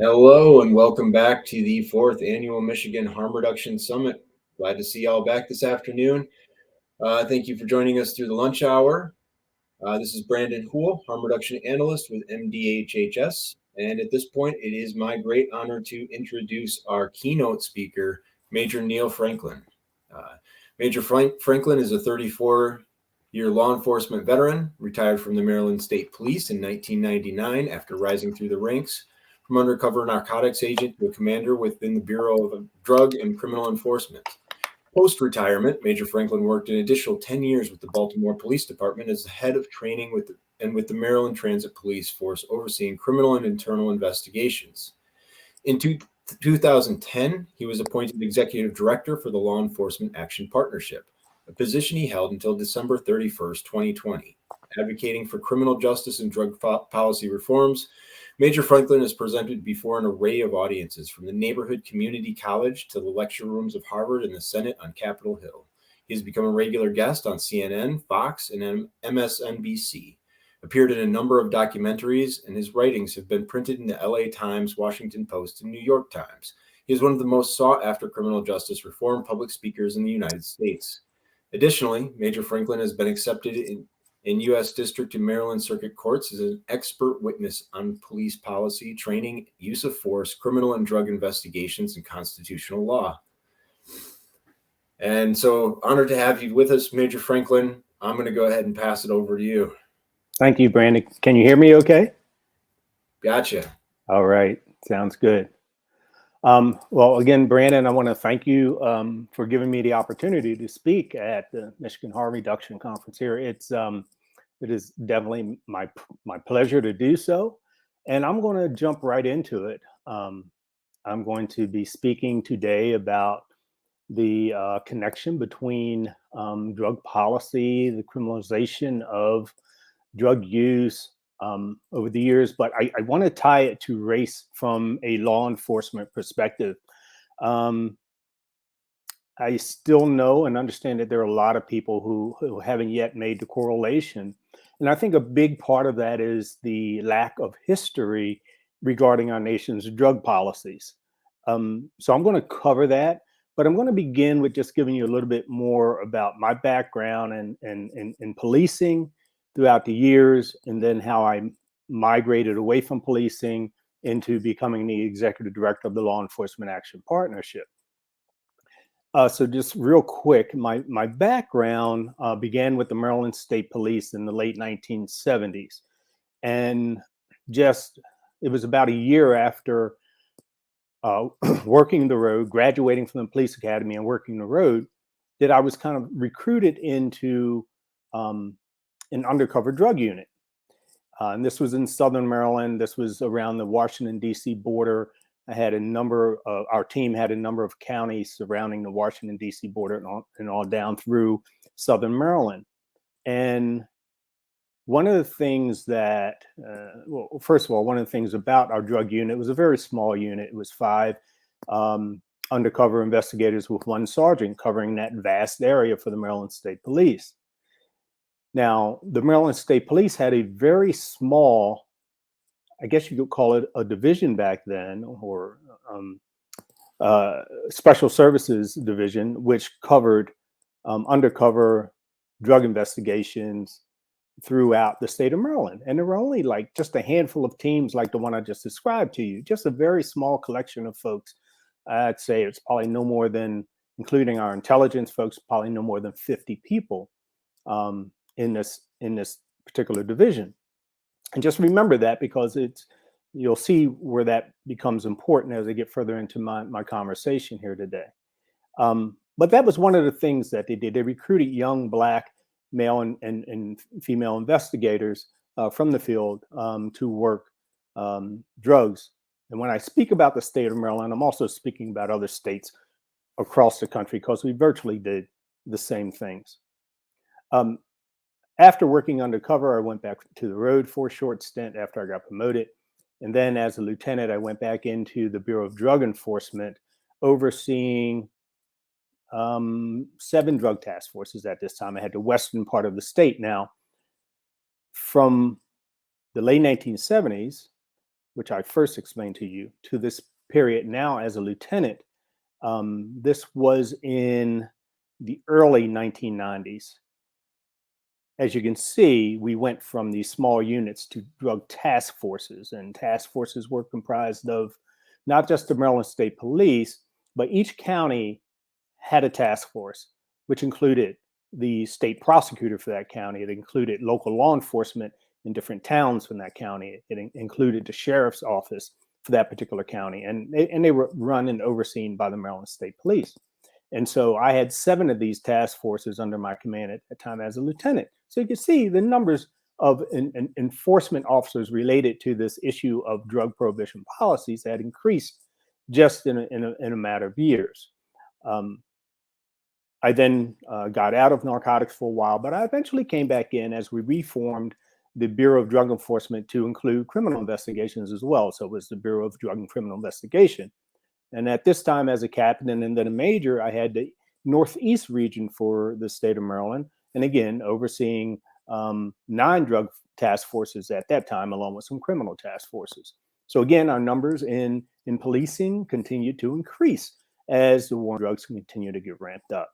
Hello and welcome back to the fourth annual Michigan Harm Reduction Summit. Glad to see you all back this afternoon. Thank you for joining us through the lunch hour. This is Brandon Houle, Harm Reduction Analyst with MDHHS. And at this point, it is my great honor to introduce our keynote speaker, Major Neil Franklin. Uh, Major Franklin is a 34-year law enforcement veteran, retired from the Maryland State Police in 1999 after rising through the ranks from undercover narcotics agent to a commander within the Bureau of Drug and Criminal Enforcement. Post-retirement, Major Franklin worked an additional 10 years with the Baltimore Police Department as the head of training with the Maryland Transit Police Force overseeing criminal and internal investigations. In 2010, he was appointed executive director for the Law Enforcement Action Partnership, a position he held until December 31st, 2020. Advocating for criminal justice and drug policy reforms, Major Franklin is presented before an array of audiences, from the neighborhood community college to the lecture rooms of Harvard and the Senate on Capitol Hill. He has become a regular guest on CNN, Fox, and MSNBC, appeared in a number of documentaries, and his writings have been printed in the LA Times, Washington Post, and New York Times. He is one of the most sought-after criminal justice reform public speakers in the United States. Additionally, Major Franklin has been accepted in U.S. District and Maryland Circuit Courts as an expert witness on police policy, training, use of force, criminal and drug investigations, and constitutional law. And so, honored to have you with us, Major Franklin. I'm going to go ahead and pass it over to you. Thank you, Brandon. Can you hear me okay? Gotcha. All right. Sounds good. Well, again, Brandon, I want to thank you for giving me the opportunity to speak at the Michigan Harm Reduction Conference here. It is definitely my pleasure to do so. And I'm going to jump right into it. I'm going to be speaking today about the connection between drug policy, the criminalization of drug use over the years, but I want to tie it to race from a law enforcement perspective. I still know and understand that there are a lot of people who haven't yet made the correlation. And I think a big part of that is the lack of history regarding our nation's drug policies. So I'm going to cover that, but I'm going to begin with just giving you a little bit more about my background and policing throughout the years, and then how I migrated away from policing into becoming the executive director of the Law Enforcement Action Partnership. So just real quick, my background began with the Maryland State Police in the late 1970s. And it was about a year after working the road, graduating from the police academy and working the road, that I was kind of recruited into an undercover drug unit. And this was in Southern Maryland. This was around the Washington, D.C. border. Our team had a number of counties surrounding the Washington, D.C. border and all down through Southern Maryland. And one of the things that, first of all, one of the things about our drug unit, it was a very small unit. It was 5 undercover investigators with 1 sergeant covering that vast area for the Maryland State Police. Now, the Maryland State Police had a very small, I guess you could call it a division back then, or special services division, which covered undercover drug investigations throughout the state of Maryland. And there were only like just a handful of teams like the one I just described to you, just a very small collection of folks. I'd say it's probably no more than, including our intelligence folks, probably no more than 50 people in this particular division. And just remember that, because you'll see where that becomes important as I get further into my conversation here today. But that was one of the things that they did. They recruited young Black male and female investigators from the field to work drugs. And when I speak about the state of Maryland, I'm also speaking about other states across the country, because we virtually did the same things. After working undercover, I went back to the road for a short stint after I got promoted. And then as a lieutenant, I went back into the Bureau of Drug Enforcement, overseeing 7 drug task forces at this time. I had the western part of the state. Now, from the late 1970s which I first explained to you, to this period now as a lieutenant, this was in the early 1990s. As you can see, we went from these small units to drug task forces, and task forces were comprised of not just the Maryland State Police, but each county had a task force, which included the state prosecutor for that county. It included local law enforcement in different towns from that county. It included the sheriff's office for that particular county, and they were run and overseen by the Maryland State Police. And so I had 7 of these task forces under my command at the time as a lieutenant. So you can see the numbers of enforcement officers related to this issue of drug prohibition policies had increased just in a matter of years. I then got out of narcotics for a while, but I eventually came back in as we reformed the Bureau of Drug Enforcement to include criminal investigations as well. So it was the Bureau of Drug and Criminal Investigation. And at this time, as a captain and then a major, I had the Northeast region for the state of Maryland. And again, overseeing 9 drug task forces at that time, along with some criminal task forces. So again, our numbers in policing continued to increase as the war on drugs continue to get ramped up.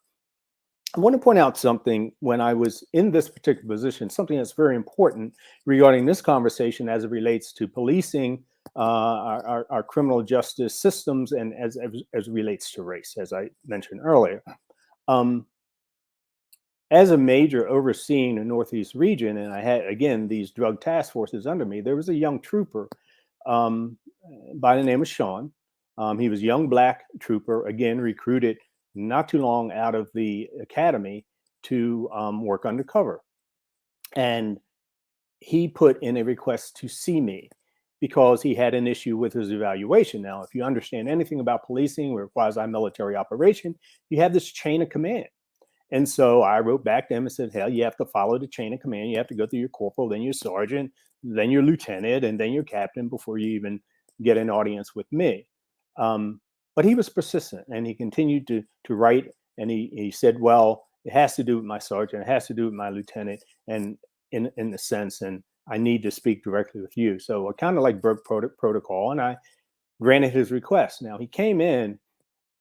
I want to point out something when I was in this particular position, something that's very important regarding this conversation as it relates to policing, our criminal justice systems, and as it relates to race, as I mentioned earlier. As a major overseeing the Northeast region, and I had, again, these drug task forces under me, there was a young trooper by the name of Sean. He was a young Black trooper, again, recruited not too long out of the academy to work undercover. And he put in a request to see me because he had an issue with his evaluation. Now, if you understand anything about policing or quasi-military operation, you have this chain of command. And so I wrote back to him and said, hell, you have to follow the chain of command. You have to go through your corporal, then your sergeant, then your lieutenant, and then your captain before you even get an audience with me. But he was persistent, and he continued to write. And he said, well, it has to do with my sergeant. It has to do with my lieutenant, and in the sense, and I need to speak directly with you. So I kind of like broke protocol, and I granted his request. Now, he came in,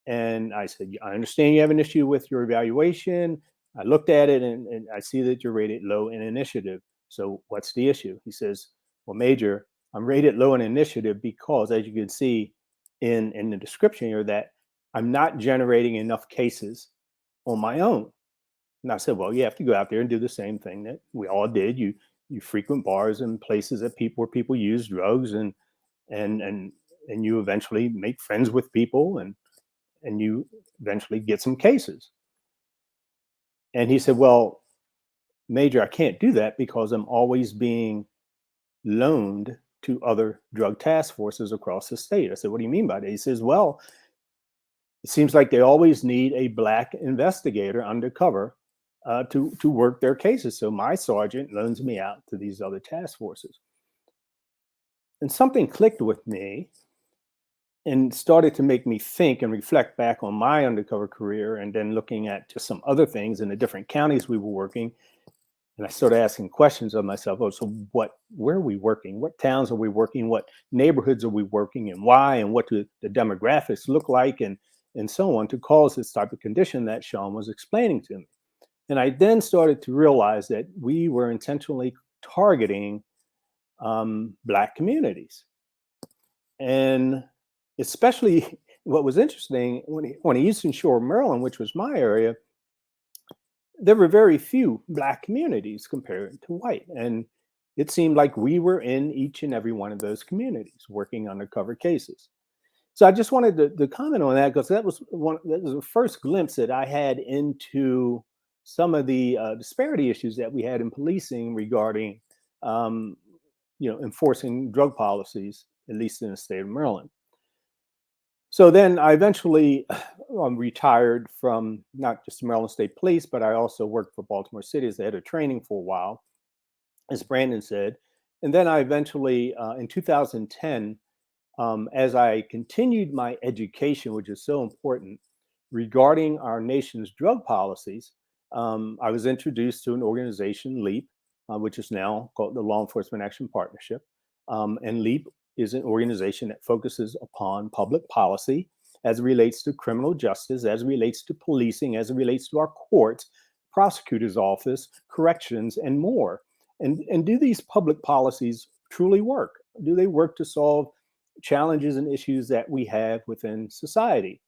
and I said, I understand you have an issue with your evaluation. I looked at it, and I see that you're rated low in initiative. So what's the issue? He says, well, Major, I'm rated low in initiative because, as you can see in the description here, that I'm not generating enough cases on my own. And I said, well, you have to go out there and do the same thing that we all did. You frequent bars and places that where people use drugs, and you eventually make friends with people, and you eventually get some cases. And he said, well, Major, I can't do that because I'm always being loaned to other drug task forces across the state. I said, what do you mean by that? He says, well, it seems like they always need a Black investigator undercover to work their cases. So my sergeant loans me out to these other task forces. And something clicked with me and started to make me think and reflect back on my undercover career, and then looking at just some other things in the different counties we were working. And I started asking questions of myself. Oh, so where are we working? What towns are we working? What neighborhoods are we working, and why? And what do the demographics look like, and so on, to cause this type of condition that Sean was explaining to me. And I then started to realize that we were intentionally targeting Black communities. And especially what was interesting, on the Eastern Shore of Maryland, which was my area, there were very few Black communities compared to white. And it seemed like we were in each and every one of those communities working undercover cases. So I just wanted to comment on that, because that was the first glimpse that I had into some of the disparity issues that we had in policing regarding enforcing drug policies, at least in the state of Maryland. So then I eventually retired from not just the Maryland State Police, but I also worked for Baltimore City as the head of training for a while, as Brandon said. And then I eventually, in 2010, as I continued my education, which is so important, regarding our nation's drug policies, I was introduced to an organization, LEAP, which is now called the Law Enforcement Action Partnership. And LEAP is an organization that focuses upon public policy as it relates to criminal justice, as it relates to policing, as it relates to our courts, prosecutor's office, corrections, and more. And do these public policies truly work? Do they work to solve challenges and issues that we have within society?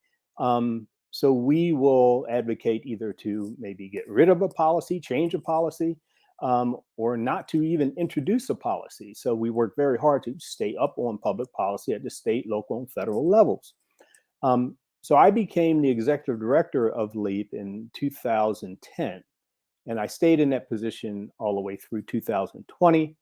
So we will advocate either to maybe get rid of a policy, change a policy, or not to even introduce a policy. So we work very hard to stay up on public policy at the state, local, and federal levels. So I became the executive director of LEAP in 2010, and I stayed in that position all the way through 2020.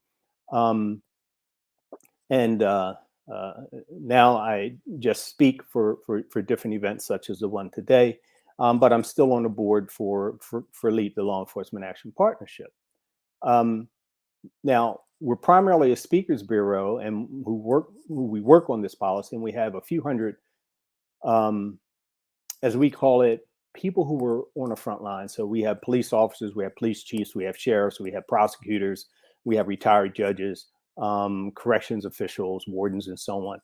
Now I just speak for different events such as the one today, but I'm still on the board for LEAP, the Law Enforcement Action Partnership. Now we're primarily a speakers bureau, and we work on this policy, and we have a few hundred, as we call it, people who were on the front line. So we have police officers, we have police chiefs, we have sheriffs, we have prosecutors, we have retired judges, corrections officials, wardens, and so on,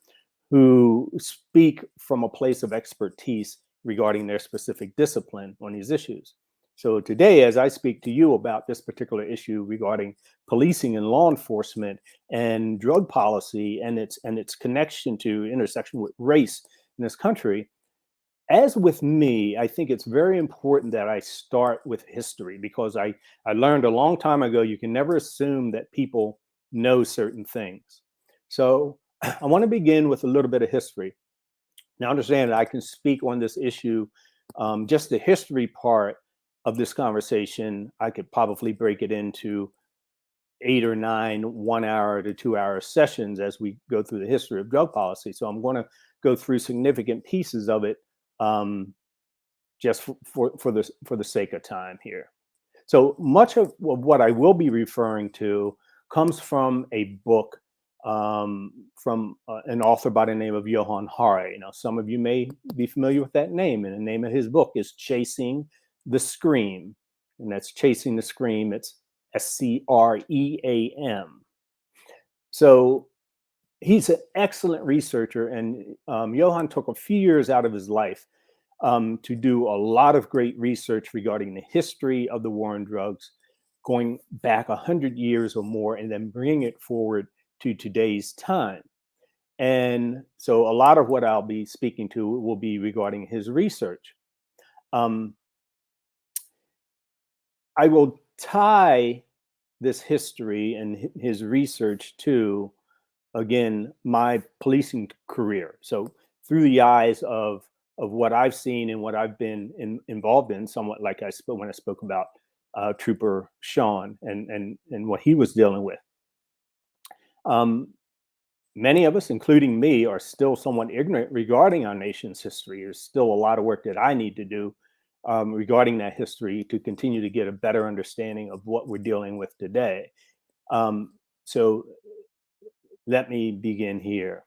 who speak from a place of expertise regarding their specific discipline on these issues. So today, as I speak to you about this particular issue regarding policing and law enforcement and drug policy and its connection to intersection with race in this country, as with me, I think it's very important that I start with history, because I learned a long time ago, you can never assume that people know certain things. So I want to begin with a little bit of history. Now, understand that I can speak on this issue, just the history part of this conversation. I could probably break it into 8 or 9 1-hour to 2-hour sessions as we go through the history of drug policy. So I'm going to go through significant pieces of it, just for the sake of time here. So much of what I will be referring to comes from a book from an author by the name of Johann Hari. Now, some of you may be familiar with that name, and the name of his book is Chasing the Scream, and that's Chasing the Scream. It's SCREAM. So he's an excellent researcher, and Johann took a few years out of his life to do a lot of great research regarding the history of the war on drugs, going back 100 years or more, and then bringing it forward to today's time. And so a lot of what I'll be speaking to will be regarding his research. I will tie this history and his research to, again, my policing career. So through the eyes of what I've seen and what I've been involved in, somewhat like when I spoke about Trooper Sean and what he was dealing with. Many of us, including me, are still somewhat ignorant regarding our nation's history. There's still a lot of work that I need to do regarding that history to continue to get a better understanding of what we're dealing with today. So let me begin here.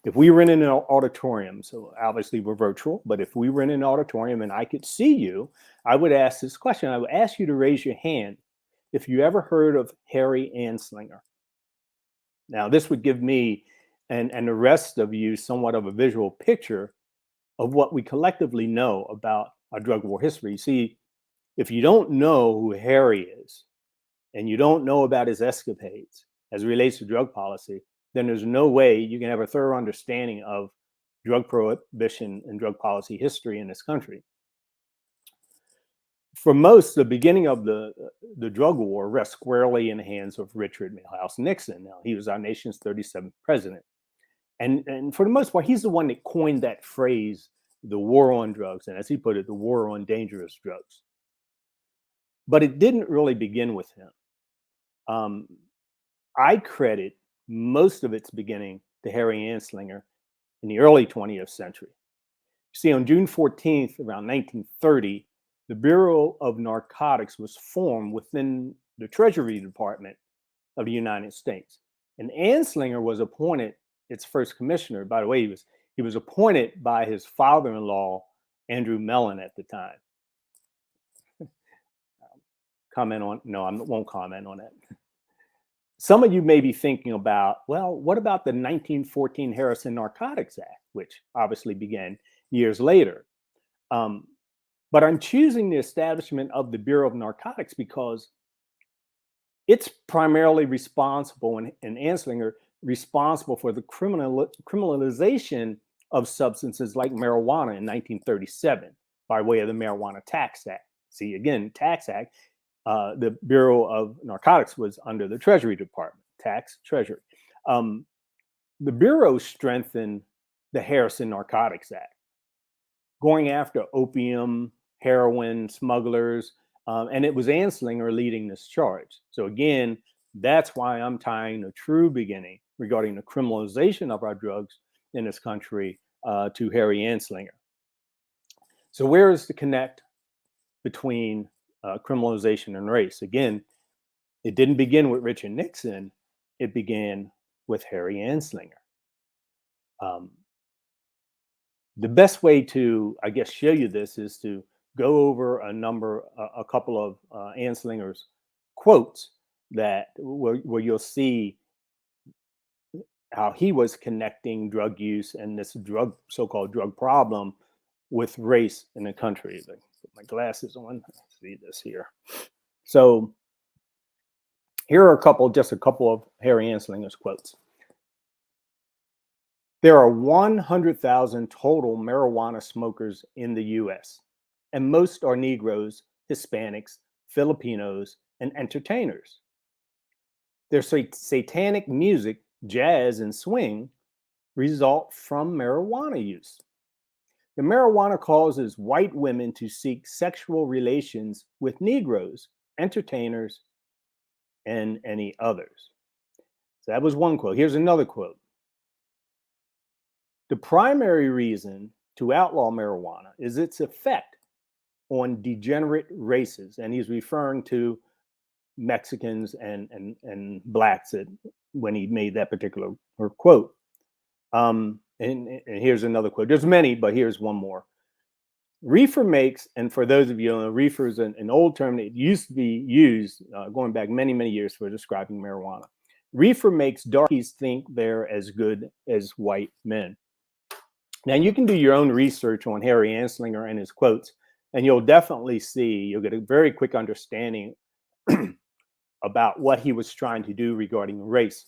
If we were in an auditorium, so obviously we're virtual, but if we were in an auditorium and I could see you, I would ask this question. I would ask you to raise your hand if you ever heard of Harry Anslinger. Now, this would give me and the rest of you somewhat of a visual picture of what we collectively know about our drug war history. See, if you don't know who Harry is and you don't know about his escapades as it relates to drug policy, then there's no way you can have a thorough understanding of drug prohibition and drug policy history in this country. For most, the beginning of the drug war rests squarely in the hands of Richard Milhouse Nixon. Now, he was our nation's 37th president. And for the most part, he's the one that coined that phrase, the war on drugs, and as he put it, the war on dangerous drugs. But it didn't really begin with him. I credit most of its beginning to Harry Anslinger in the early 20th century. You see, on June 14th, around 1930, the Bureau of Narcotics was formed within the Treasury Department of the United States. And Anslinger was appointed its first commissioner. By the way, he was appointed by his father-in-law, Andrew Mellon, at the time. No, I won't comment on that. Some of you may be thinking about, well, what about the 1914 Harrison Narcotics Act, which obviously began years later? But I'm choosing the establishment of the Bureau of Narcotics because it's primarily responsible, and Anslinger responsible for the criminalization of substances like marijuana in 1937 by way of the Marijuana Tax Act. See, again, Tax Act. The Bureau of Narcotics was under the Treasury Department, Tax, Treasury. The Bureau strengthened the Harrison Narcotics Act, going after opium, heroin smugglers, and it was Anslinger leading this charge. So again, that's why I'm tying the true beginning regarding the criminalization of our drugs in this country to Harry Anslinger. So where is the connect between criminalization and race? Again, it didn't begin with Richard Nixon. It began with Harry Anslinger. The best way to, I guess, show you this is to go over a couple of Anslinger's quotes that where you'll see how he was connecting drug use and this so-called drug problem with race in the country. Put my glasses on. Let's see this here. So here are just a couple of Harry Anslinger's quotes. There are 100,000 total marijuana smokers in the US, and most are Negroes, Hispanics, Filipinos, and entertainers. Their satanic music, jazz, and swing result from marijuana use. The marijuana causes white women to seek sexual relations with Negroes, entertainers, and any others. So that was one quote. Here's another quote. The primary reason to outlaw marijuana is its effect on degenerate races. And he's referring to Mexicans and blacks when he made that particular quote. And here's another quote. There's many, but here's one more. Reefer makes, and for those of you who know, reefer is an old term that used to be used going back many, many years for describing marijuana. Reefer makes darkies think they're as good as white men. Now, you can do your own research on Harry Anslinger and his quotes, and you'll definitely you'll get a very quick understanding about what he was trying to do regarding race.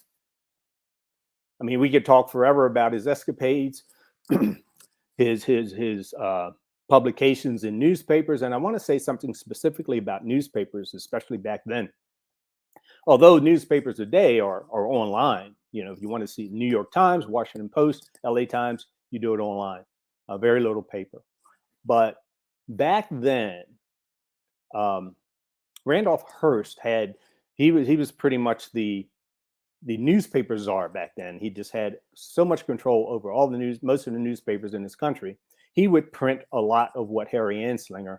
I mean, we could talk forever about his escapades, his publications in newspapers, and I want to say something specifically about newspapers, especially back then. Although newspapers today are online, if you want to see New York Times, Washington Post, LA Times, you do it online, very little paper. But back then, Randolph Hearst he was pretty much the newspaper czar back then. He just had so much control over all the news, most of the newspapers in this country. He would print a lot of what Harry Anslinger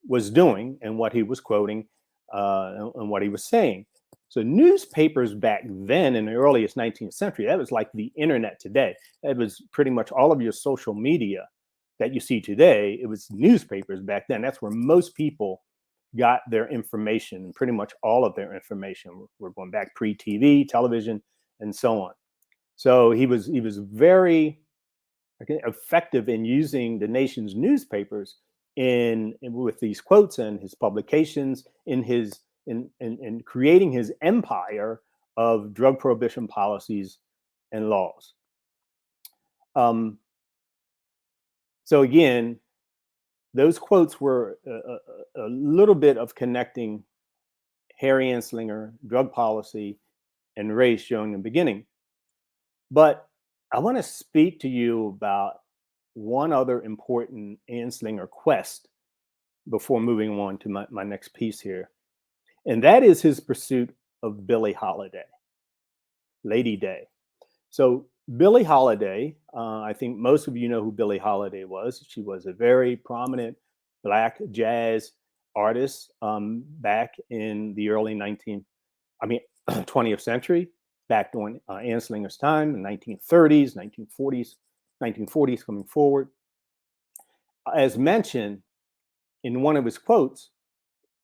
was doing and what he was quoting and what he was saying. So newspapers back then in the earliest 19th century, that was like the internet today. That was pretty much all of your social media that you see today. It was newspapers back then. That's where most people got their information, pretty much all of their information. We're going back pre-TV, television, and so on. So he was very effective in using the nation's newspapers with these quotes and his publications in creating his empire of drug prohibition policies and laws. So again, those quotes were a little bit of connecting Harry Anslinger, drug policy, and race showing the beginning. But I want to speak to you about one other important Anslinger quest before moving on to my next piece here. And that is his pursuit of Billie Holiday, Lady Day. So Billie Holiday, I think most of you know who Billie Holiday was. She was a very prominent Black jazz artist back in the early 20th century, back during Anslinger's time, in 1930s, 1940s coming forward. As mentioned in one of his quotes,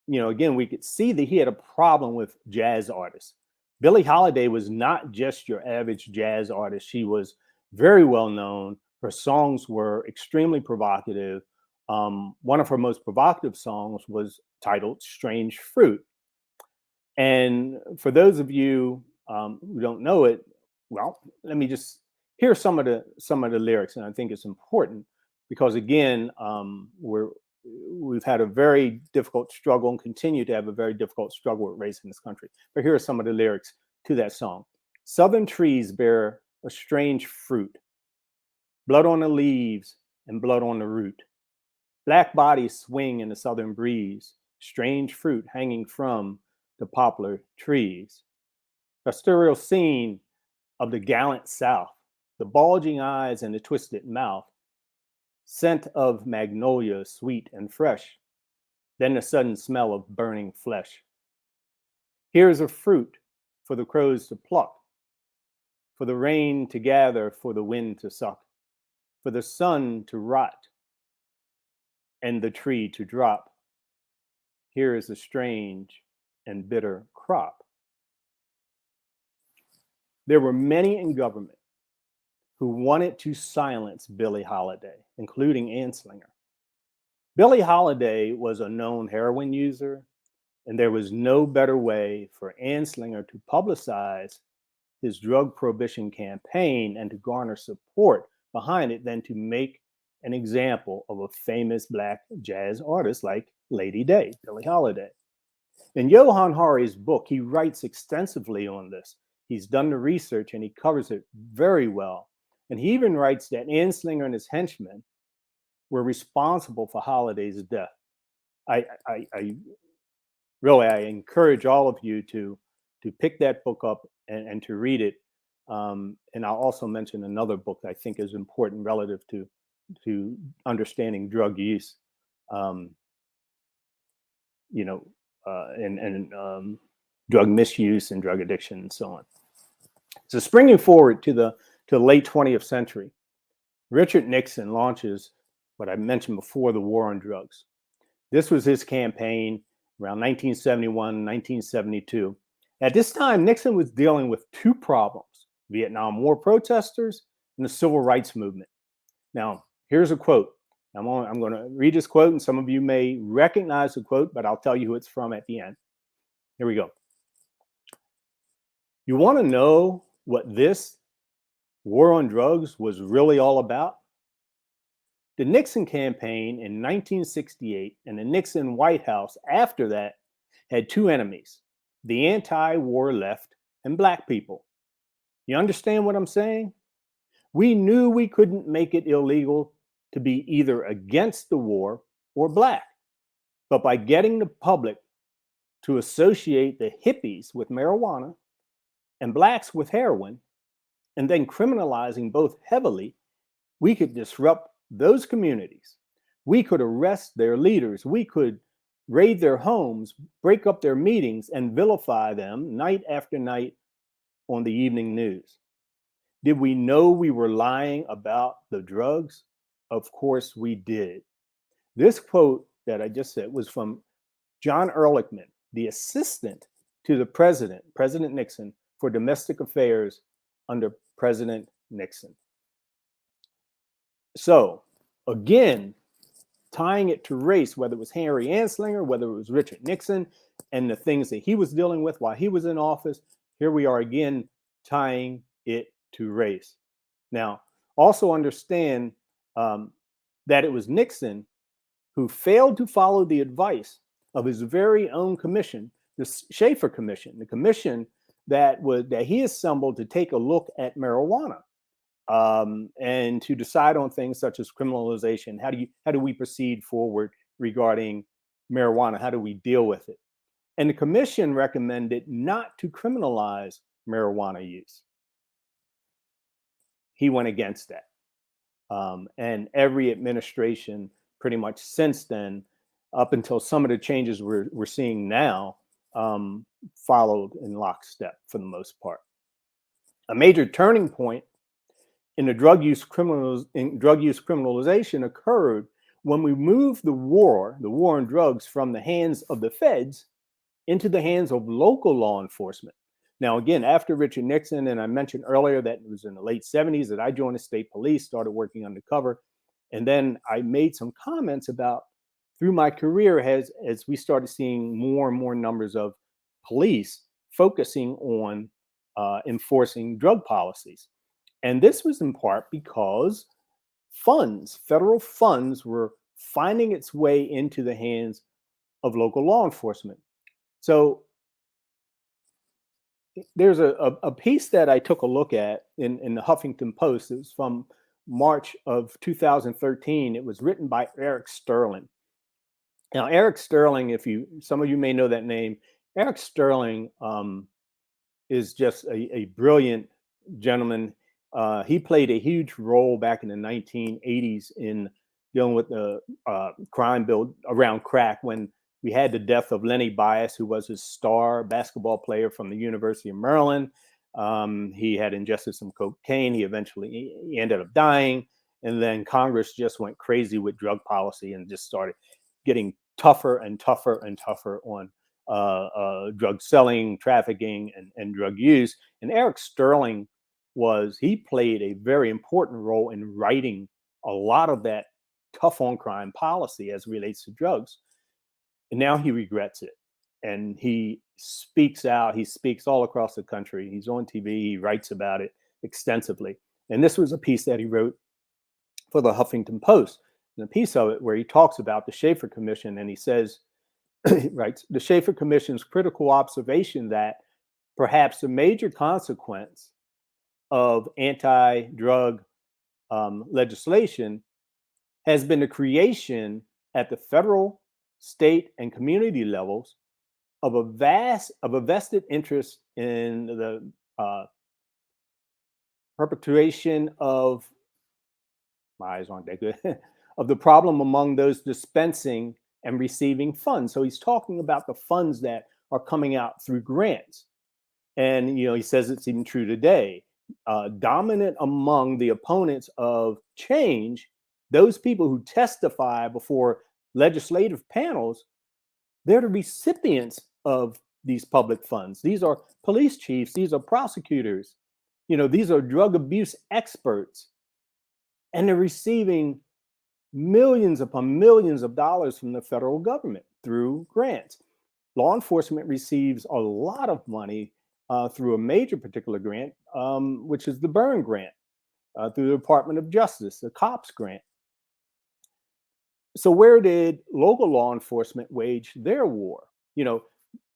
again, we could see that he had a problem with jazz artists Billie Holiday was not just your average jazz artist. She was very well known. Her songs were extremely provocative. One of her most provocative songs was titled Strange Fruit. And for those of you who don't know it, well, let me just hear some of the lyrics, and I think it's important because again, we've had a very difficult struggle and continue to have a very difficult struggle with race in this country. But here are some of the lyrics to that song. Southern trees bear a strange fruit, blood on the leaves and blood on the root. Black bodies swing in the southern breeze, strange fruit hanging from the poplar trees. Pastoral scene of the gallant South, the bulging eyes and the twisted mouth, scent of magnolia sweet and fresh, then the sudden smell of burning flesh. Here's a fruit for the crows to pluck, for the rain to gather, for the wind to suck, for the sun to rot, and the tree to drop. Here is a strange and bitter crop. There were many in government who wanted to silence Billie Holiday, including Anslinger. Billie Holiday was a known heroin user, and there was no better way for Anslinger to publicize his drug prohibition campaign and to garner support behind it than to make an example of a famous Black jazz artist like Lady Day, Billie Holiday. In Johann Hari's book, he writes extensively on this. He's done the research and he covers it very well. And he even writes that Anslinger and his henchmen were responsible for Holiday's death. I encourage all of you to pick that book up and to read it. And I'll also mention another book that I think is important relative to understanding drug use, and drug misuse and drug addiction and so on. So springing forward to the late 20th century, Richard Nixon launches what I mentioned before, the war on drugs. This was his campaign around 1971, 1972. At this time, Nixon was dealing with two problems: Vietnam War protesters and the civil rights movement. Now, here's a quote. I'm going to read this quote, and some of you may recognize the quote, but I'll tell you who it's from at the end. Here we go. You want to know what this war on drugs was really all about? The Nixon campaign in 1968 and the Nixon White House after that had two enemies: the anti-war left and Black people. You understand what I'm saying? We knew we couldn't make it illegal to be either against the war or Black. But by getting the public to associate the hippies with marijuana and Blacks with heroin, and then criminalizing both heavily, we could disrupt those communities. We could arrest their leaders. We could raid their homes, break up their meetings, and vilify them night after night on the evening news. Did we know we were lying about the drugs? Of course we did. This quote that I just said was from John Ehrlichman, the assistant to the president, President Nixon, for domestic affairs under President Nixon. So again, tying it to race, whether it was Henry Anslinger, whether it was Richard Nixon, and the things that he was dealing with while he was in office, here we are again tying it to race. Now, also understand that it was Nixon who failed to follow the advice of his very own commission, the Schaefer Commission, the commission that he assembled to take a look at marijuana and to decide on things such as criminalization. How do we proceed forward regarding marijuana? How do we deal with it? And the commission recommended not to criminalize marijuana use. He went against that. And every administration pretty much since then, up until some of the changes we're seeing now, followed in lockstep for the most part. A major turning point in the drug use criminalization occurred when we moved the war on drugs from the hands of the feds into the hands of local law enforcement. Now, again, after Richard Nixon, and I mentioned earlier that it was in the late 70s that I joined the state police, started working undercover. And then I made some comments about through my career as we started seeing more and more numbers of police focusing on enforcing drug policies. And this was in part because federal funds were finding its way into the hands of local law enforcement. So there's a piece that I took a look at in the Huffington Post. It was from March of 2013. It was written by Eric Sterling. Now, Eric Sterling, some of you may know that name, Eric Sterling is just a brilliant gentleman. He played a huge role back in the 1980s in dealing with the crime bill around crack when we had the death of Lenny Bias, who was a star basketball player from the University of Maryland. He had ingested some cocaine. He ended up dying. And then Congress just went crazy with drug policy and just started getting tougher and tougher and tougher on drug selling, trafficking, and drug use. And Eric Sterling he played a very important role in writing a lot of that tough on crime policy as it relates to drugs. And now he regrets it. And he speaks out. He speaks all across the country. He's on TV. He writes about it extensively. And this was a piece that he wrote for the Huffington Post. And a piece of it where he talks about the Schaefer Commission. And he says, he writes, the Schaefer Commission's critical observation that perhaps a major consequence of anti-drug legislation has been the creation at the federal, state, and community levels of a vested interest in the perpetuation of, my eyes aren't that good, of the problem among those dispensing and receiving funds. So he's talking about the funds that are coming out through grants. And, he says it's even true today. Dominant among the opponents of change, those people who testify before legislative panels, they're the recipients of these public funds. These are police chiefs. These are prosecutors. These are drug abuse experts. And they're receiving millions upon millions of dollars from the federal government through grants. Law enforcement receives a lot of money through a major particular grant, which is the Byrne Grant, through the Department of Justice, the COPS grant. So where did local law enforcement wage their war?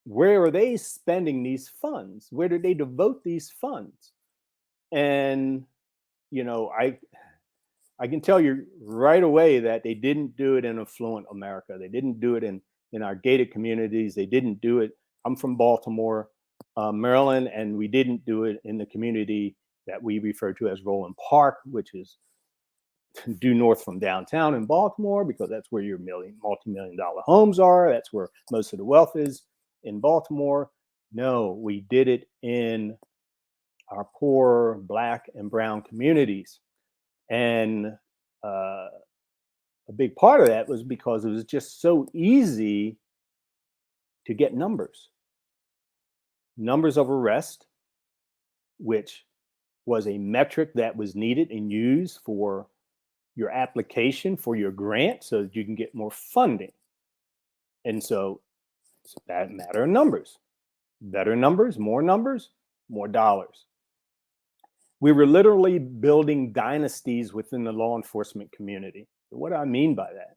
Where are they spending these funds? Where did they devote these funds? And, I can tell you right away that they didn't do it in affluent America. They didn't do it in our gated communities. They didn't do it. I'm from Baltimore, Maryland, and we didn't do it in the community that we refer to as Roland Park, which is due north from downtown in Baltimore, because that's where your multi-million-dollar homes are. That's where most of the wealth is in Baltimore. No, we did it in our poor Black and brown communities. And a big part of that was because it was just so easy to get numbers of arrest, which was a metric that was needed and used for your application for your grant so that you can get more funding. And so it's that matter of numbers. Better numbers, more dollars. We were literally building dynasties within the law enforcement community. What do I mean by that?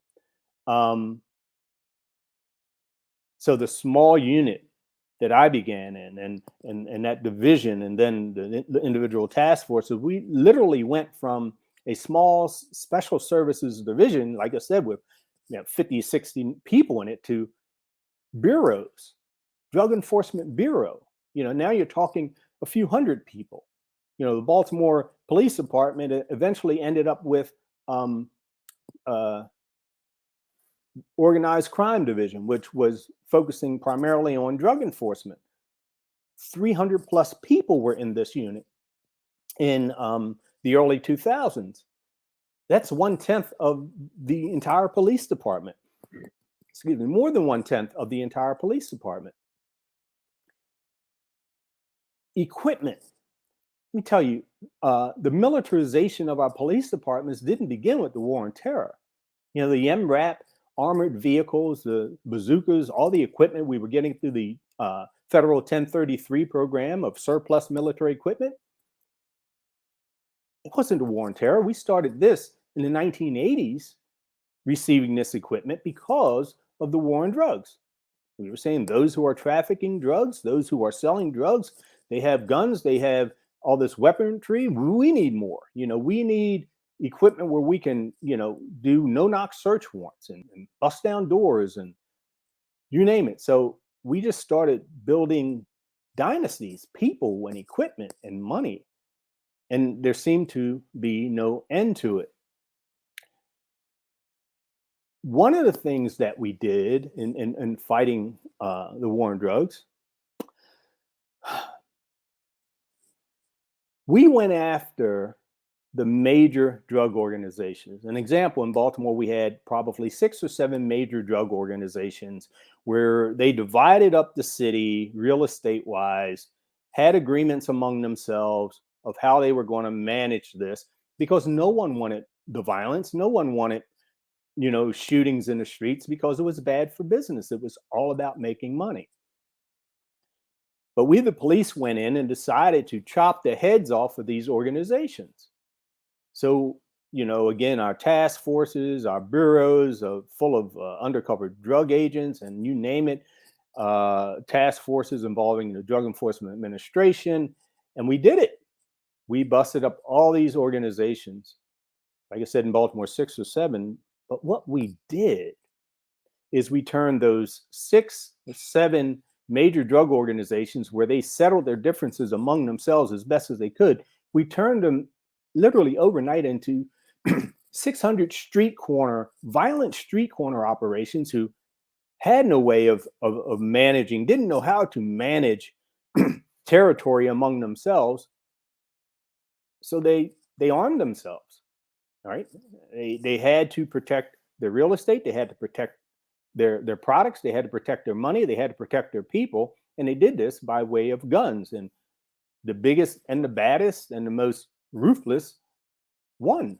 So the small unit that I began in and that division and then the individual task forces, we literally went from a small special services division, like I said, with 50, 60 people in it, to bureaus, Drug Enforcement Bureau. Now you're talking a few hundred people. The Baltimore Police Department eventually ended up with Organized Crime Division, which was focusing primarily on drug enforcement. 300 plus people were in this unit in the early 2000s. That's 1/10 of the entire police department. Excuse me, more than 1/10 of the entire police department. Equipment. Let me tell you, the militarization of our police departments didn't begin with the war on terror. You know, the MRAP, armored vehicles, the bazookas, all the equipment we were getting through the federal 1033 program of surplus military equipment. It wasn't the war on terror. We started this in the 1980s, receiving this equipment because of the war on drugs. We were saying those who are trafficking drugs, those who are selling drugs, they have guns, they have all this weaponry. We need more. You know, we need equipment where we can, you know, do no-knock search warrants and bust down doors and you name it. So we just started building dynasties, people and equipment and money. And there seemed to be no end to it. One of the things that we did in fighting the war on drugs, we went after the major drug organizations. An example, in Baltimore, we had probably 6 or 7 major drug organizations where they divided up the city real estate wise, had agreements among themselves of how they were going to manage this, because no one wanted the violence. No one wanted, you know, shootings in the streets because it was bad for business. It was all about making money. But we, the police, went in and decided to chop the heads off of these organizations. So, you know, again, our task forces, our bureaus are full of undercover drug agents and you name it, task forces involving the Drug Enforcement Administration. And we did it. We busted up all these organizations. Like I said, in Baltimore, 6 or 7. But what we did is we turned those 6 or 7 major drug organizations where they settled their differences among themselves as best as they could. We turned them literally overnight into 600 violent street corner operations who had no way of managing, didn't know how to manage territory among themselves. So they armed themselves. All right. They had to protect their real estate. They had to protect their products. They had to protect their money. They had to protect their people. And they did this by way of guns. And the biggest and the baddest and the most ruthless won.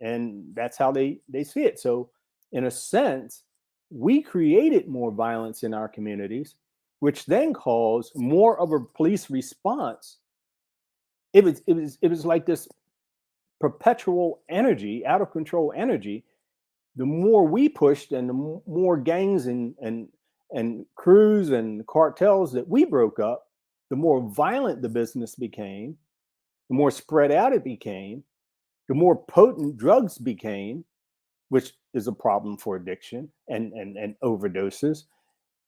And that's how they see it. So in a sense, we created more violence in our communities, which then caused more of a police response. It was like this perpetual energy, out of control energy. The more we pushed and the more gangs and crews and cartels that we broke up, the more violent the business became, the more spread out it became, the more potent drugs became, which is a problem for addiction and overdoses.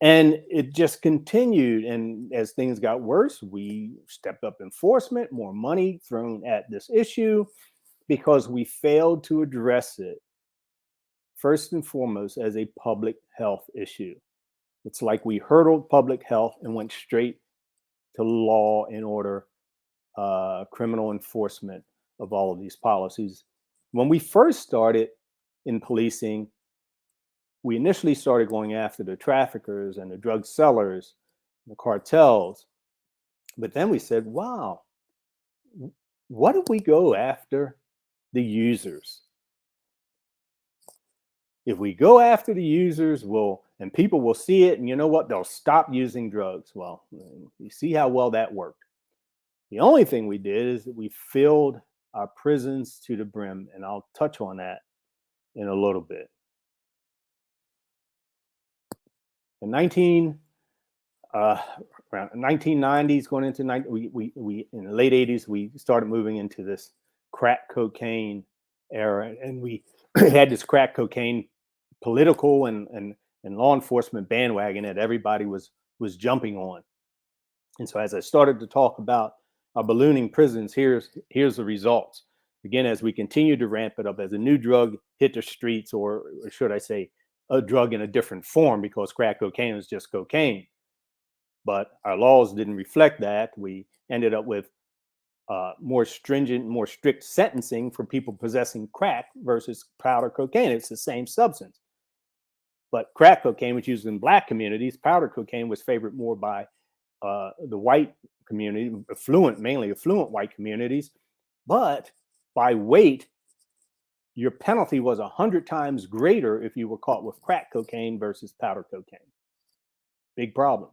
And it just continued. And as things got worse, we stepped up enforcement, more money thrown at this issue because we failed to address it first and foremost as a public health issue. It's like we hurdled public health and went straight to law and order, criminal enforcement of all of these policies. When we first started in policing, we initially started going after the traffickers and the drug sellers, the cartels. But then we said, wow, what if we go after the users? If we go after the users, and people will see it, and you know what? They'll stop using drugs. Well, you see how well that worked. The only thing we did is that we filled our prisons to the brim, and I'll touch on that in a little bit. In around 1990s, going into we in the late 80s, we started moving into this crack cocaine era, and we had this crack cocaine political and law enforcement bandwagon that everybody was jumping on. And so as I started to talk about our ballooning prisons, here's the results. Again, as we continue to ramp it up, as a new drug hit the streets, or should I say a drug in a different form, because crack cocaine was just cocaine. But our laws didn't reflect that. We ended up with more stringent, more strict sentencing for people possessing crack versus powder cocaine. It's the same substance. But crack cocaine was used in Black communities. Powder cocaine was favored more by the white community, mainly affluent white communities. But by weight, your penalty was 100 times greater if you were caught with crack cocaine versus powder cocaine. Big problem.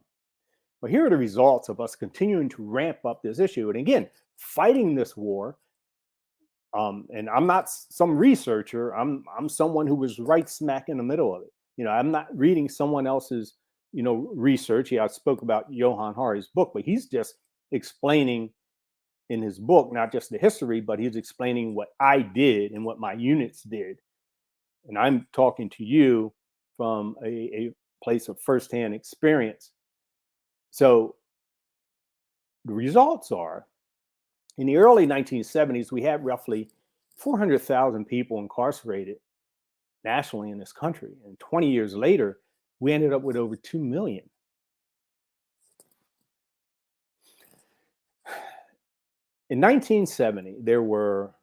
But here are the results of us continuing to ramp up this issue. And again, fighting this war. And I'm not some researcher. I'm someone who was right smack in the middle of it. I'm not reading someone else's, research. Yeah, I spoke about Johan Hari's book, but he's just explaining in his book, not just the history, but he's explaining what I did and what my units did. And I'm talking to you from a place of firsthand experience. So the results are, in the early 1970s, we had roughly 400,000 people incarcerated nationally in this country. And 20 years later, we ended up with over 2 million. In 1970, there were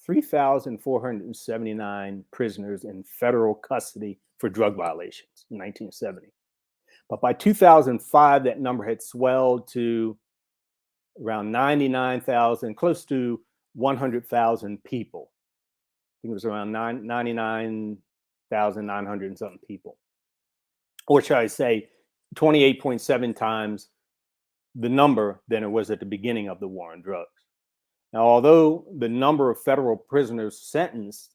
3,479 prisoners in federal custody for drug violations in 1970. But by 2005, that number had swelled to around 99,000, close to 100,000 people. I think it was around 99,900 and something people. Or should I say 28.7 times the number than it was at the beginning of the war on drugs. Now, although the number of federal prisoners sentenced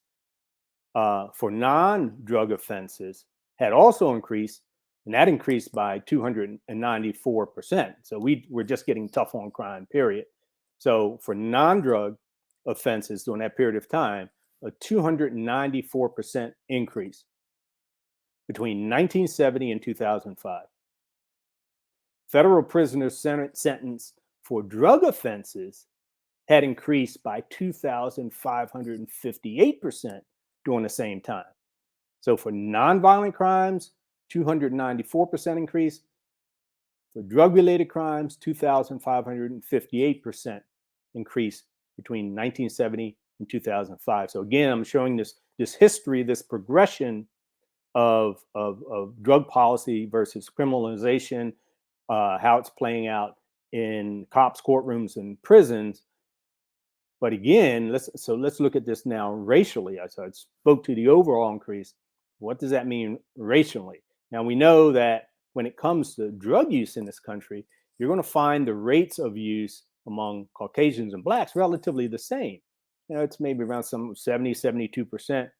for non-drug offenses had also increased, and that increased by 294%. So we're just getting tough on crime, period. So for non-drug offenses during that period of time, a 294% increase between 1970 and 2005. Federal prisoners sentenced for drug offenses had increased by 2,558% during the same time. So for nonviolent crimes, 294% increase. For drug-related crimes, 2,558% increase between 1970 and 2005. So again, I'm showing this history, this progression of drug policy versus criminalization, how it's playing out in cops' courtrooms and prisons. But again, let's look at this now racially. I spoke to the overall increase. What does that mean racially? Now, we know that when it comes to drug use in this country, you're going to find the rates of use among Caucasians and Blacks relatively the same. It's maybe around some 70, 72%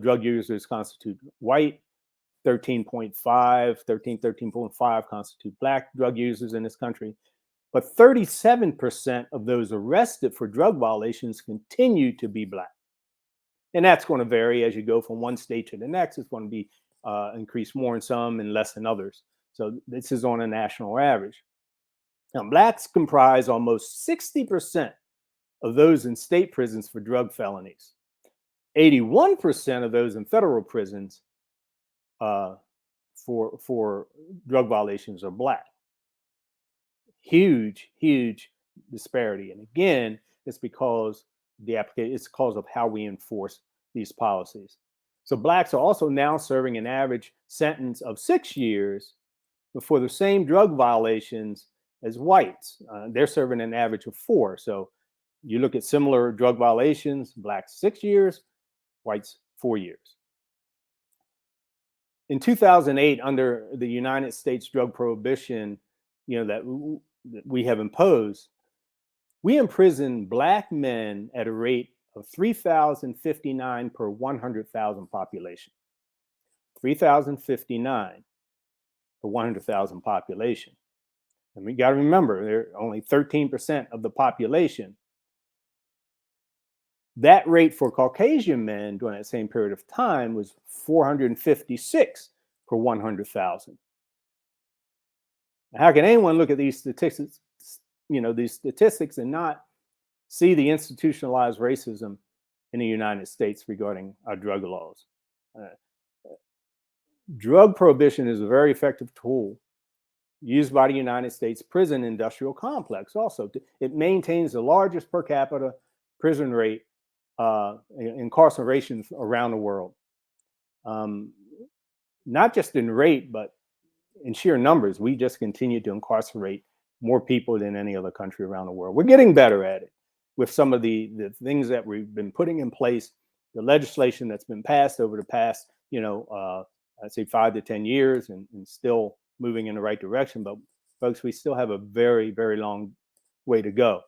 drug users constitute white, 13.5 constitute Black drug users in this country. But 37% of those arrested for drug violations continue to be Black. And that's going to vary as you go from one state to the next. It's going to be increased more in some and less in others. So this is on a national average. Now, Blacks comprise almost 60% of those in state prisons for drug felonies. 81% of those in federal prisons for drug violations are Black. Huge disparity. And again, it's because it's because of how we enforce these policies. So Blacks are also now serving an average sentence of 6 years for the same drug violations as whites. They're serving an average of 4. So you look at similar drug violations, Blacks 6 years, whites 4 years. In 2008, under the United States drug prohibition, that we have imposed, we imprison Black men at a rate of 3,059 per 100,000 population. 3,059 per 100,000 population. And we got to remember, they're only 13% of the population. That rate for Caucasian men during that same period of time was 456 per 100,000. How can anyone look at these statistics, and not see the institutionalized racism in the United States regarding our drug laws? Drug prohibition is a very effective tool used by the United States prison industrial complex. Also, it maintains the largest per capita prison rate incarcerations around the world. Not just in rate, but in sheer numbers, we just continue to incarcerate more people than any other country around the world. We're getting better at it with some of the things that we've been putting in place, the legislation that's been passed over the past, I'd say 5 to 10 years, and still moving in the right direction. But folks, we still have a very, very long way to go.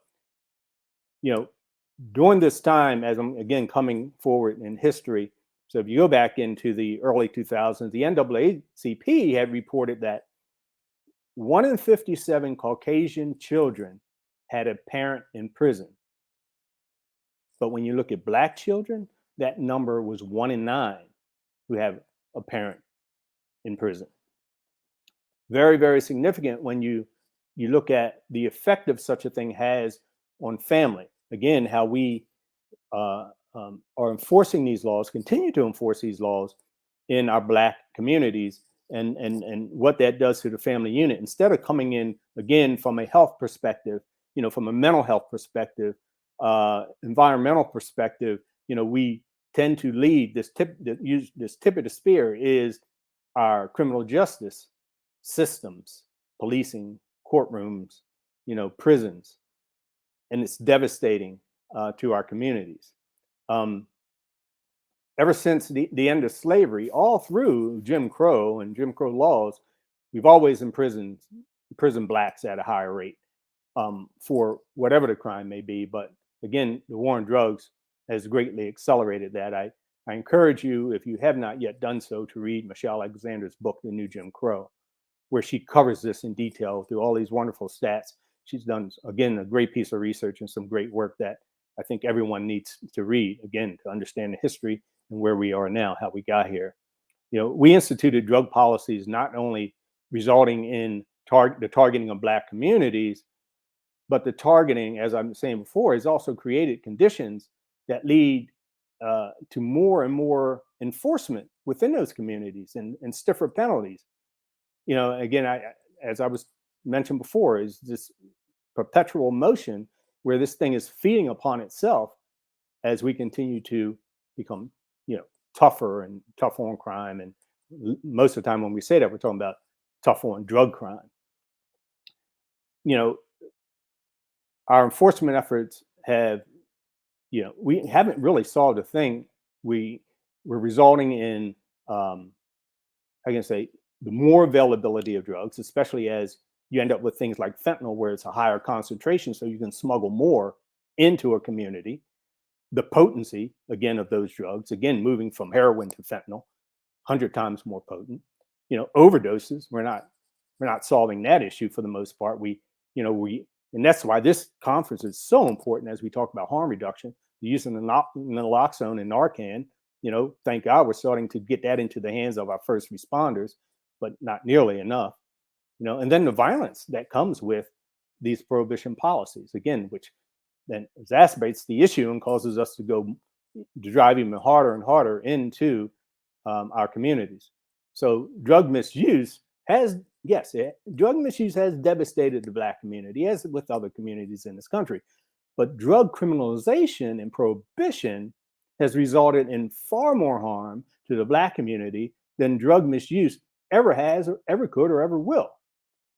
During this time, as I'm again coming forward in history, so if you go back into the early 2000s, the NAACP had reported that 1 in 57 Caucasian children had a parent in prison. But when you look at Black children, that number was 1 in 9 who have a parent in prison. Very, very significant when you look at the effect of such a thing has on family. Again, how we are enforcing these laws, continue to enforce these laws in our Black communities, and what that does to the family unit. Instead of coming in again from a health perspective, from a mental health perspective, environmental perspective, we tend to lead this tip of the spear is our criminal justice systems, policing, courtrooms, prisons, and it's devastating to our communities. Ever since the end of slavery, all through Jim Crow and Jim Crow laws, we've always imprisoned Blacks at a higher rate for whatever the crime may be. But again, the war on drugs has greatly accelerated that. I encourage you, if you have not yet done so, to read Michelle Alexander's book, The New Jim Crow, where she covers this in detail through all these wonderful stats. She's done, again, a great piece of research and some great work that I think everyone needs to read, again, to understand the history and where we are now, how we got here. We instituted drug policies not only resulting in the targeting of Black communities, but the targeting, as I'm saying before, has also created conditions that lead to more and more enforcement within those communities and stiffer penalties. Again, as I was mentioned before, is this perpetual motion where this thing is feeding upon itself as we continue to become, tougher and tougher on crime. And most of the time when we say that, we're talking about tougher on drug crime. Our enforcement efforts have, we haven't really solved a thing. We're resulting in, I can say, the more availability of drugs, especially as you end up with things like fentanyl, where it's a higher concentration, so you can smuggle more into a community. The potency, again, of those drugs, again, moving from heroin to fentanyl, 100 times more potent. Overdoses, we're not solving that issue for the most part. And that's why this conference is so important as we talk about harm reduction. The use of naloxone and Narcan, thank God we're starting to get that into the hands of our first responders, but not nearly enough. And then the violence that comes with these prohibition policies, again, which then exacerbates the issue and causes us to drive even harder and harder into our communities. So drug misuse has devastated the Black community, as with other communities in this country. But drug criminalization and prohibition has resulted in far more harm to the Black community than drug misuse ever has, or ever could, or ever will.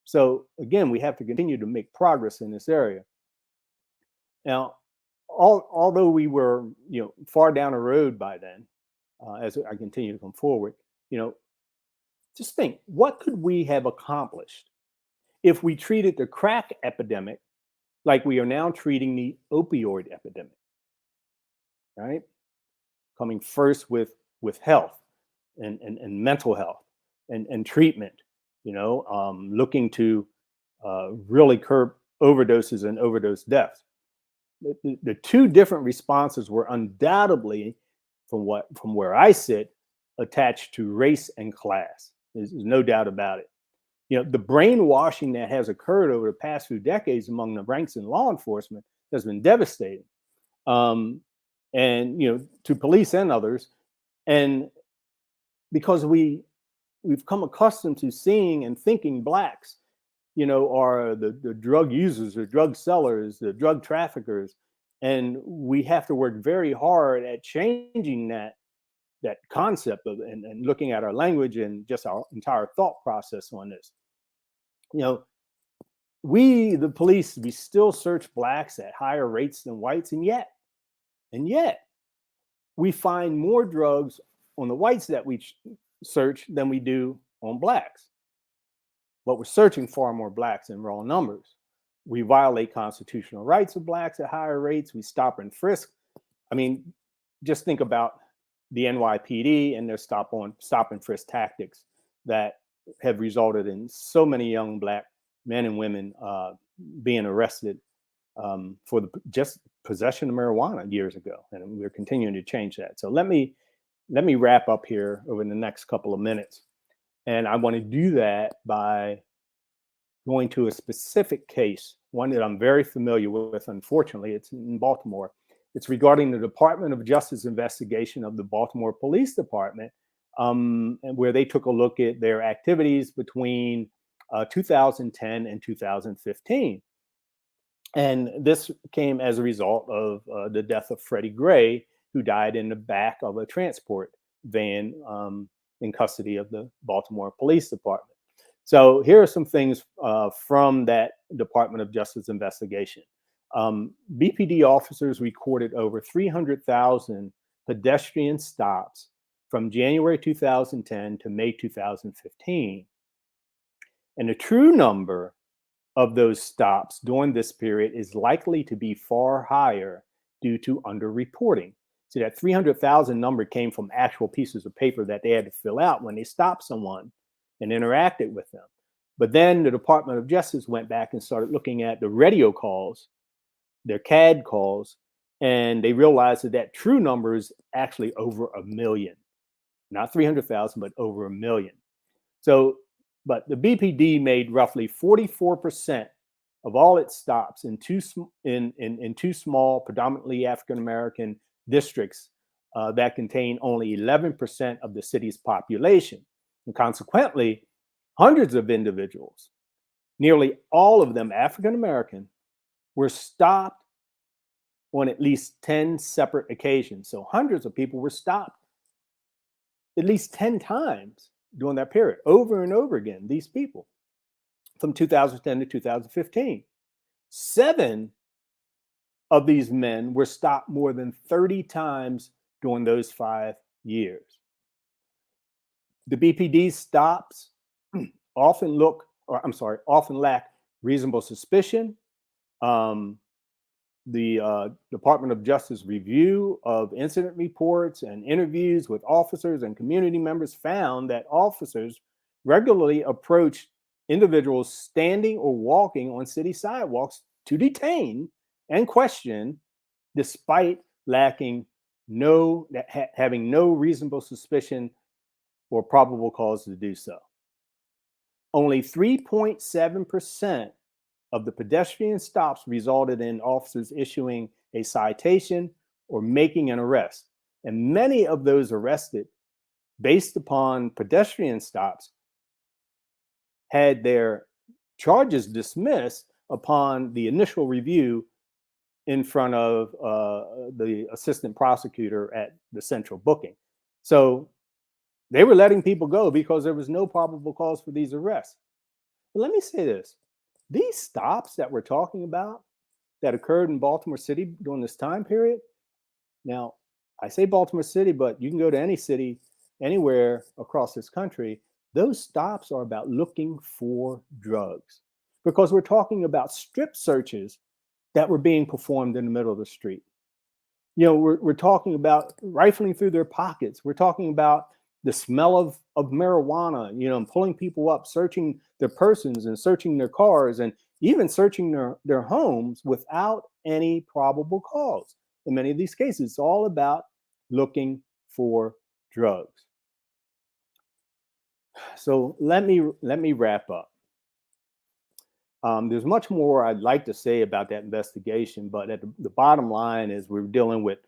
So again, we have to continue to make progress in this area. Now, although we were, far down the road by then, as I continue to come forward, just think, what could we have accomplished if we treated the crack epidemic like we are now treating the opioid epidemic, right? Coming first with health and mental health and treatment, looking to really curb overdoses and overdose deaths. The two different responses were undoubtedly, from where I sit, attached to race and class. There's no doubt about it. The brainwashing that has occurred over the past few decades among the ranks in law enforcement has been devastating, and to police and others. And because we've come accustomed to seeing and thinking Blacks, are the drug users, the drug sellers, the drug traffickers, and we have to work very hard at changing that that concept of and looking at our language and just our entire thought process on this. You know, we, the police, we still search blacks at higher rates than whites, and yet we find more drugs on the whites that we search than we do on blacks. But we're searching far more blacks in raw numbers. We violate constitutional rights of blacks at higher rates. We stop and frisk. I mean, just think about the NYPD and their stop and frisk tactics that have resulted in so many young black men and women being arrested for just possession of marijuana years ago, and we're continuing to change that. So let me wrap up here over the next couple of minutes, and I want to do that by going to a specific case, one that I'm very familiar with. Unfortunately, it's in Baltimore. It's regarding the Department of Justice investigation of the Baltimore Police Department, and where they took a look at their activities between 2010 and 2015. And this came as a result of the death of Freddie Gray, who died in the back of a transport van in custody of the Baltimore Police Department. So here are some things from that Department of Justice investigation. BPD officers recorded over 300,000 pedestrian stops from January 2010 to May 2015. And the true number of those stops during this period is likely to be far higher due to underreporting. So that 300,000 number came from actual pieces of paper that they had to fill out when they stopped someone and interacted with them. But then the Department of Justice went back and started looking at the radio calls, their CAD calls, and they realized that true number is actually over 1 million. Not 300,000, but over 1 million. So, but the BPD made roughly 44% of all its stops in two small, predominantly African-American districts that contain only 11% of the city's population. And consequently, hundreds of individuals, nearly all of them African-American, were stopped on at least 10 separate occasions. So hundreds of people were stopped at least 10 times during that period, over and over again, these people, from 2010 to 2015. 7 of these men were stopped more than 30 times during those 5 years. The BPD stops often lack reasonable suspicion. The Department of Justice review of incident reports and interviews with officers and community members found that officers regularly approach individuals standing or walking on city sidewalks to detain and question, despite having no reasonable suspicion or probable cause to do so. Only 3.7% of the pedestrian stops resulted in officers issuing a citation or making an arrest. And many of those arrested, based upon pedestrian stops, had their charges dismissed upon the initial review in front of the assistant prosecutor at the central booking. So they were letting people go because there was no probable cause for these arrests. But let me say this. These stops that we're talking about that occurred in Baltimore City during this time period. Now, I say Baltimore City, but you can go to any city anywhere across this country. Those stops are about looking for drugs, because we're talking about strip searches that were being performed in the middle of the street. You know, we're talking about rifling through their pockets. We're talking about the smell of marijuana, you know, and pulling people up, searching their persons and searching their cars and even searching their homes without any probable cause. In many of these cases, it's all about looking for drugs. So let me wrap up. There's much more I'd like to say about that investigation, but at the bottom line is we're dealing with,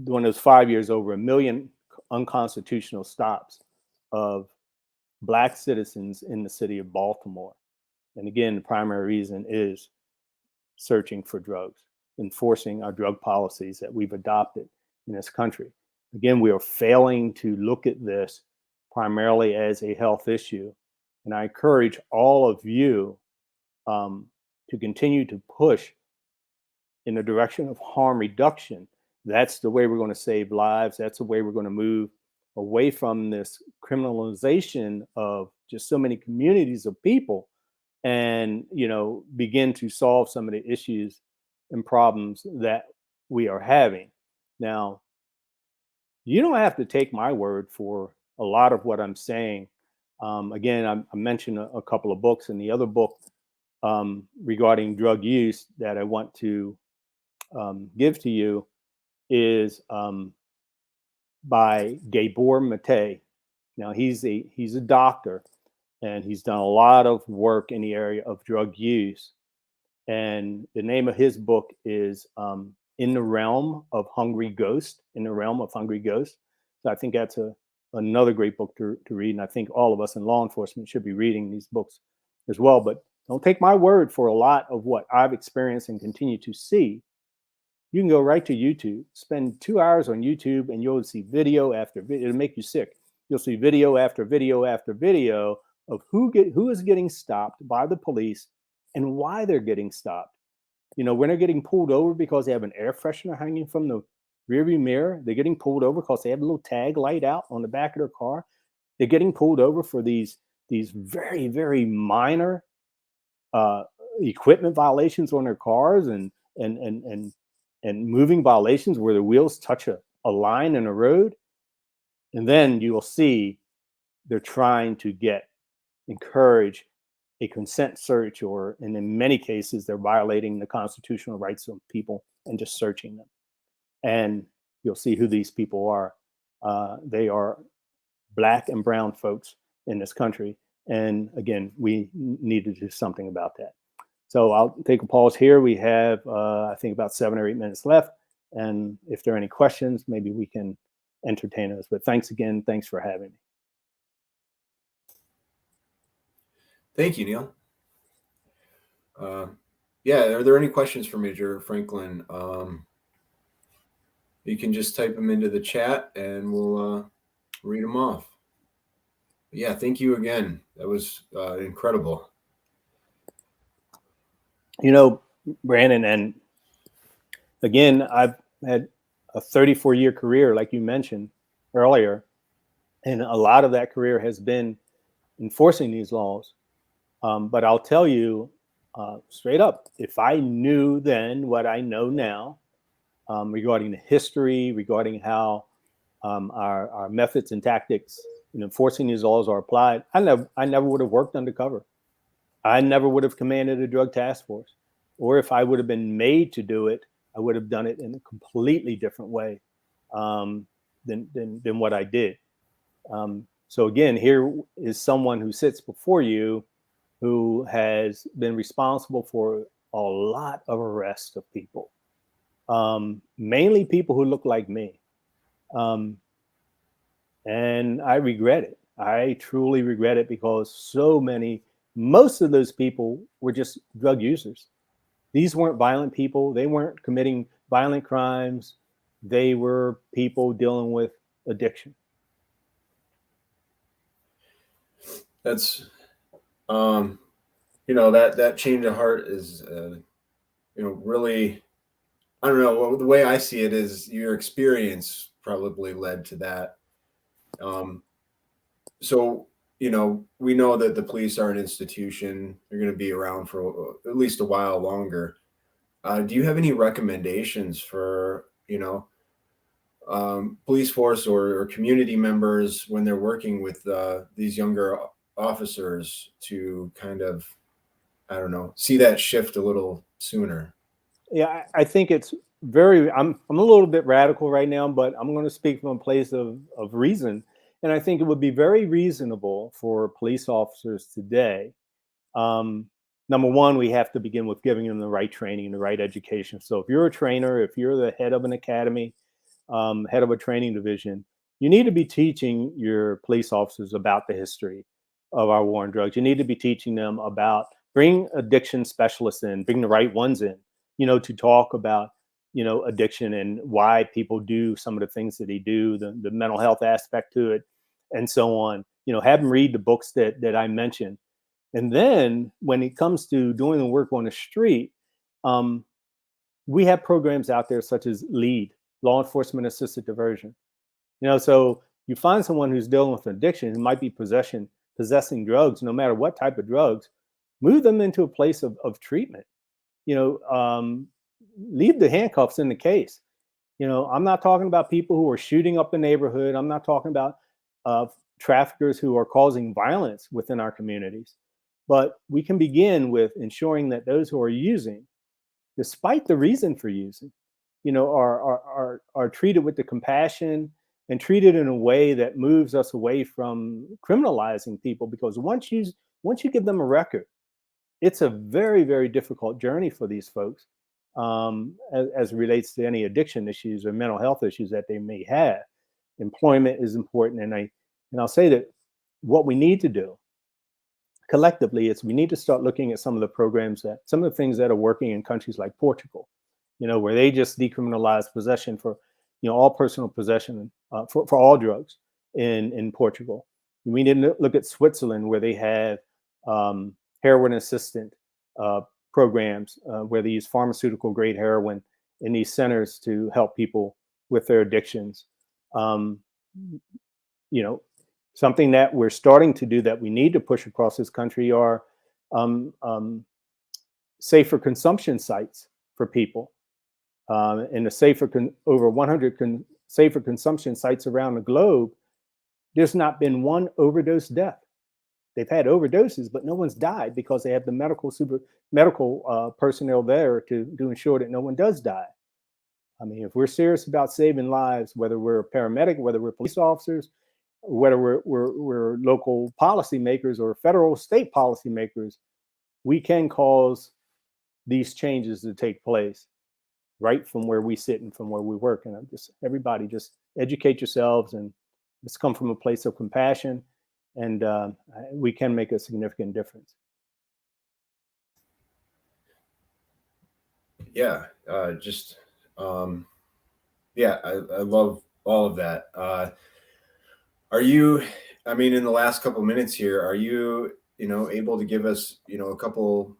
during those 5 years, over 1 million unconstitutional stops of Black citizens in the city of Baltimore. And again, the primary reason is searching for drugs, enforcing our drug policies that we've adopted in this country. Again, we are failing to look at this primarily as a health issue. And I encourage all of you to continue to push in the direction of harm reduction. That's the way we're going to save lives. That's the way we're going to move away from this criminalization of just so many communities of people, and begin to solve some of the issues and problems that we are having. Now, you don't have to take my word for a lot of what I'm saying. Again, I mentioned a couple of books, and the other book regarding drug use that I want to give to you is by Gabor Mate. Now, he's a doctor, and he's done a lot of work in the area of drug use. And the name of his book is In the Realm of Hungry Ghost. In the Realm of Hungry Ghost. So I think that's another great book to read. And I think all of us in law enforcement should be reading these books as well. But don't take my word for a lot of what I've experienced and continue to see. You can go right to YouTube, spend 2 hours on YouTube, and you'll see video after video. It'll make you sick. You'll see video after video after video of who is getting stopped by the police and why they're getting stopped. When they're getting pulled over because they have an air freshener hanging from the rearview mirror, they're getting pulled over because they have a little tag light out on the back of their car. They're getting pulled over for these very, very minor equipment violations on their cars and moving violations where the wheels touch a line in a road. And then you will see they're trying to encourage a consent search, and in many cases, they're violating the constitutional rights of people and just searching them. And you'll see who these people are. They are Black and brown folks in this country. And again, we need to do something about that. So I'll take a pause here. We have, I think, about 7 or 8 minutes left. And if there are any questions, maybe we can entertain us. But thanks again. Thanks for having me. Thank you, Neil. Yeah, are there any questions for Major Franklin? You can just type them into the chat and we'll read them off. Yeah, thank you again. That was incredible. Brandon, and again, I've had a 34-year career, like you mentioned earlier, and a lot of that career has been enforcing these laws. But I'll tell you straight up, if I knew then what I know now regarding the history, regarding how our methods and tactics in enforcing these laws are applied, I never would have worked undercover. I never would have commanded a drug task force. Or if I would have been made to do it, I would have done it in a completely different way than what I did. So again, here is someone who sits before you who has been responsible for a lot of arrests of people, mainly people who look like me. And I regret it. I truly regret it because most of those people were just drug users. These weren't violent people. They weren't committing violent crimes. They were people dealing with addiction. That's, that change of heart is, really, I don't know. The way I see it is your experience probably led to that. So, we know that the police are an institution. They're going to be around for at least a while longer. Do you have any recommendations for, police force or community members when they're working with these younger officers to kind of, I don't know, see that shift a little sooner? Yeah, I think it's I'm a little bit radical right now, but I'm going to speak from a place of reason. And I think it would be very reasonable for police officers today. Number one, we have to begin with giving them the right training and the right education. So if you're a trainer, if you're the head of an academy, head of a training division, you need to be teaching your police officers about the history of our war on drugs. You need to be teaching them about, bring addiction specialists in, bring the right ones in, to talk about addiction and why people do some of the things that they do, the mental health aspect to it, and so on. Have them read the books that I mentioned. And then when it comes to doing the work on the street, we have programs out there such as LEAD, Law Enforcement Assisted Diversion. So you find someone who's dealing with an addiction, who might be possessing drugs, no matter what type of drugs, move them into a place of treatment. Leave the handcuffs in the case. I'm not talking about people who are shooting up the neighborhood. I'm not talking about traffickers who are causing violence within our communities. But we can begin with ensuring that those who are using, despite the reason for using, are treated with the compassion and treated in a way that moves us away from criminalizing people. Because once you give them a record, it's a very, very difficult journey for these folks, as it relates to any addiction issues or mental health issues that they may have. Employment is important, and I'll say that what we need to do collectively is we need to start looking at some of the things that are working in countries like Portugal, where they just decriminalized possession for, all personal possession for all drugs in Portugal. We need to look at Switzerland, where they have heroin assistant programs where they use pharmaceutical grade heroin in these centers to help people with their addictions. Something that we're starting to do that we need to push across this country are safer consumption sites for people. In the over 100 safer consumption sites around the globe, there's not been one overdose death. They've had overdoses, but no one's died because they have the medical personnel there to ensure that no one does die. I mean, if we're serious about saving lives, whether we're a paramedic, whether we're police officers, whether we're local policymakers or federal state policymakers, we can cause these changes to take place right from where we sit and from where we work. And everybody just educate yourselves, and let's come from a place of compassion, and we can make a significant difference. Yeah, I love all of that. Are you, in the last couple minutes here, are you, able to give us, a couple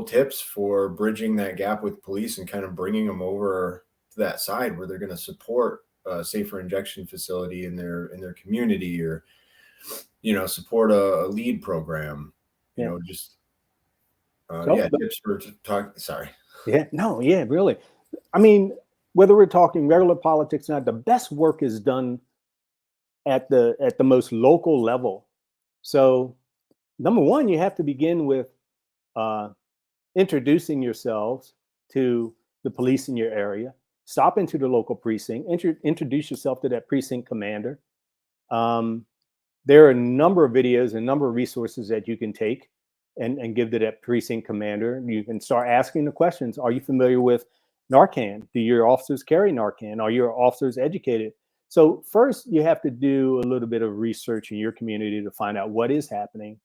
tips for bridging that gap with police and kind of bringing them over to that side where they're going to support a safer injection facility in their community, or, support a LEAD program, tips for talk. Sorry. Yeah, no, yeah, really. Whether we're talking regular politics or not, the best work is done at the most local level. So, number one, you have to begin with introducing yourselves to the police in your area. Stop into the local precinct. Introduce yourself to that precinct commander. There are a number of videos and a number of resources that you can take and give to that precinct commander. You can start asking the questions. Are you familiar with Narcan? Do your officers carry Narcan? Are your officers educated? So first, you have to do a little bit of research in your community to find out what is happening.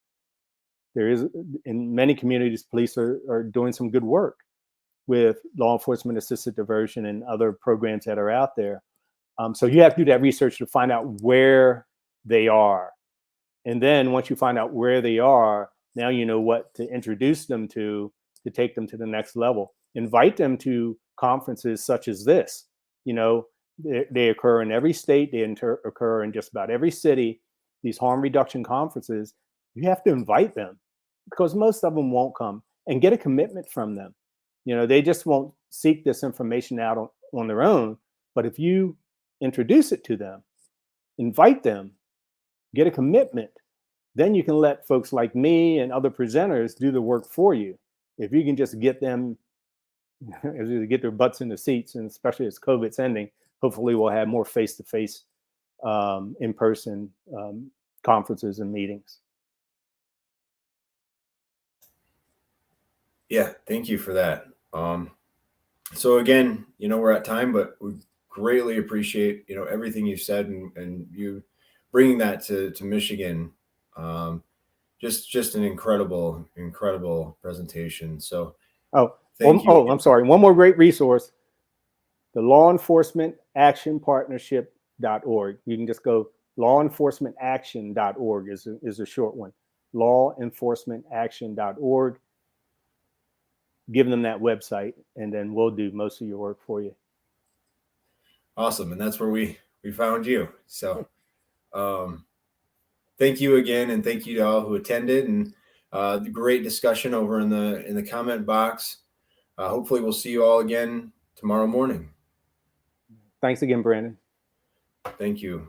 There is, in many communities, police are doing some good work with law enforcement assisted diversion and other programs that are out there. So you have to do that research to find out where they are. And then once you find out where they are, now you know what to introduce them to take them to the next level. Invite them to conferences such as this. They occur in every state. They occur in just about every city. These harm reduction conferences, you have to invite them, because most of them won't come, and get a commitment from them. They just won't seek this information out on their own. But if you introduce it to them, invite them, get a commitment, then you can let folks like me and other presenters do the work for you. If you can just get them, get their butts in the seats, and especially as COVID's ending, hopefully we'll have more face-to-face, in-person conferences and meetings. Yeah, thank you for that. So again, we're at time, but we greatly appreciate, everything you said and you bringing that to Michigan. Just an incredible presentation. So I'm sorry. One more great resource. the Law Enforcement Action Partnership.org. You can just go lawenforcementaction.org is a short one. Lawenforcementaction.org. Give them that website, and then we'll do most of your work for you. Awesome. And that's where we found you. So thank you again. And thank you to all who attended, and the great discussion over in the comment box. Hopefully we'll see you all again tomorrow morning. Thanks again, Brandon. Thank you.